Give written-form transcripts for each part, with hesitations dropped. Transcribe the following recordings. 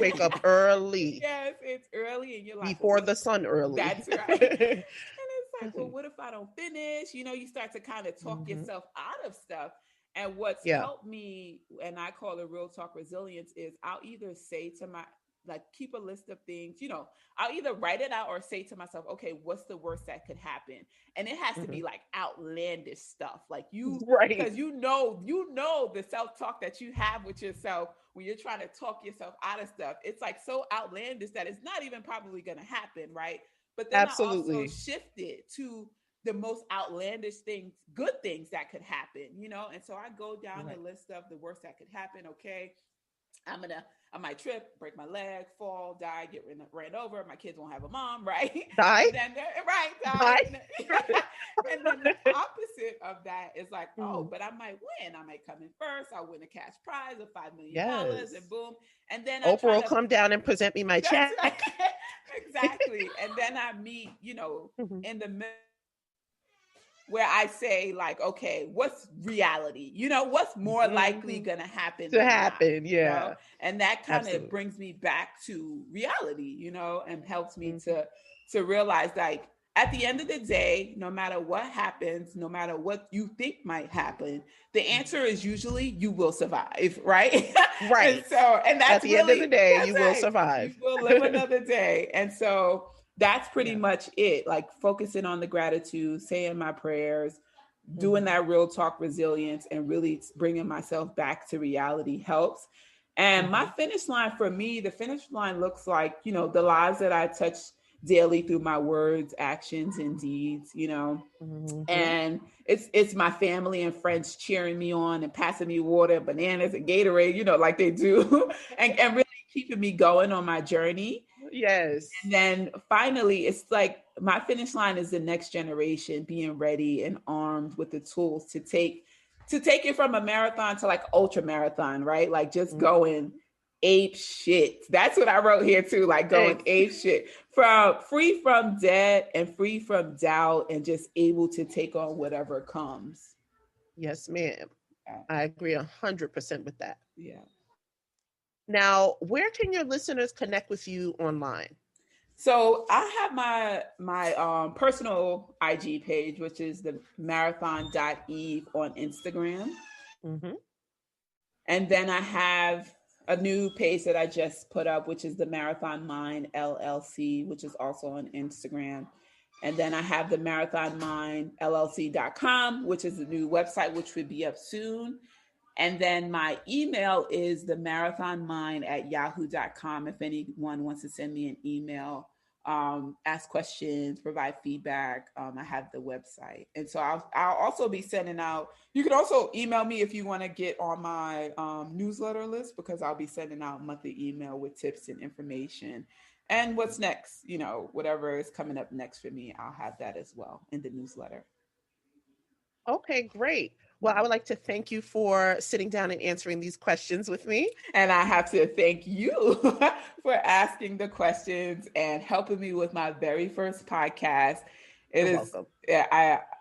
wake up early. Yes, it's early, and you're like, well, Before what? the sun early. That's right. And it's like, well, what if I don't finish? You start to kind of talk Hmm. yourself out of stuff. And what's Yeah. helped me, and I call it real talk resilience, is I'll either say to my, like, keep a list of things, I'll either write it out or say to myself, okay, what's the worst that could happen? And it has to Hmm. be like outlandish stuff. Like Right. because you know the self-talk that you have with yourself when you're trying to talk yourself out of stuff. It's like so outlandish that it's not even probably gonna happen, right? But then I also Absolutely. shift it to the most outlandish things, good things that could happen. And so I go down the Right. list of the worst that could happen. Okay, I might trip, break my leg, fall, die, get ran over. My kids won't have a mom, right? Die. And then right, die. Die. And then the opposite of that is like, oh, Mhm. but I might win. I might come in first. I'll win a cash prize of $5 million, and Yes. boom. And then I Oprah try will to. come down and present me my That's check. right, exactly. And then I meet, Mhm. in the middle where I say, like, okay, what's reality? What's more likely Mhm. gonna happen To than not, happen. Yeah. and that kind of Absolutely. brings me back to reality, and helps me Hmm. to realize, like, at the end of the day, no matter what happens, no matter what you think might happen, the answer is usually you will survive, right? And Right. so, and At that's the end of the really, day, that's you will right. You survive. will live another day. And so that's pretty Yeah. much it. Like focusing on the gratitude, saying my prayers, doing Hmm. that real talk resilience, and really bringing myself back to reality helps. And my Hmm. finish line, for me, the finish line looks like, the lives that I touch daily through my words, actions, and deeds. Hmm. And it's my family and friends cheering me on and passing me water, bananas, and Gatorade, like they do, and really keeping me going on my journey. And Yes. then finally, it's like my finish line is the next generation being ready and armed with the tools to take it from a marathon to like ultra marathon, right? Like just Mhm. going ape shit. That's what I wrote here too, like going Ex- ape shit, from free from debt and free from doubt, and just able to take on whatever comes. Yes, ma'am. Yeah. I agree 100% with that. Yeah. Now, where can your listeners connect with you online? So I have my personal IG page, which is the marathon.eve on Instagram. Hmm. And then I have a new page that I just put up, which is the Marathon Mind LLC, which is also on Instagram. And then I have the Marathon Mind LLC.com, which is a new website, which would be up soon. And then my email is the marathonmind@yahoo.com. If anyone wants to send me an email, ask questions, provide feedback, I have the website. And so I'll also be sending out, you can also email me if you want to get on my newsletter list, because I'll be sending out monthly email with tips and information. And what's next, whatever is coming up next for me, I'll have that as well in the newsletter. Okay, great. Well, I would like to thank you for sitting down and answering these questions with me. And I have to thank you for asking the questions and helping me with my very first podcast. It You're is, welcome.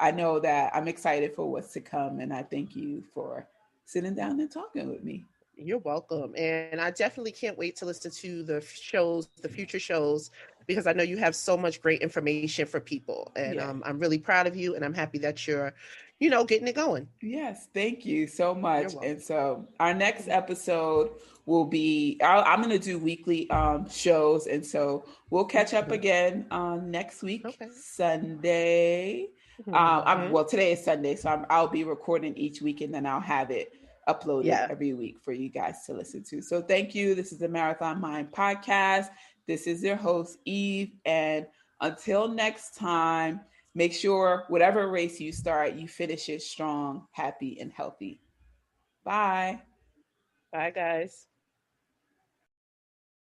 I know that I'm excited for what's to come, and I thank you for sitting down and talking with me. You're welcome. And I definitely can't wait to listen to the shows, the future shows, because I know you have so much great information for people. And Yeah. I'm really proud of you, and I'm happy that you're, getting it going. Yes, thank you so You're much. And welcome. so our next episode will be, I'm going to do weekly shows. And so we'll catch up Mhm. again next week, Okay. Sunday. Mhm. Well, today is Sunday, so I'll be recording each week, and then I'll have it uploaded Yeah. every week for you guys to listen to. So thank you. This is the Marathon Mind podcast. This is your host, Eve. And until next time, make sure whatever race you start, you finish it strong, happy, and healthy. Bye. Bye, guys.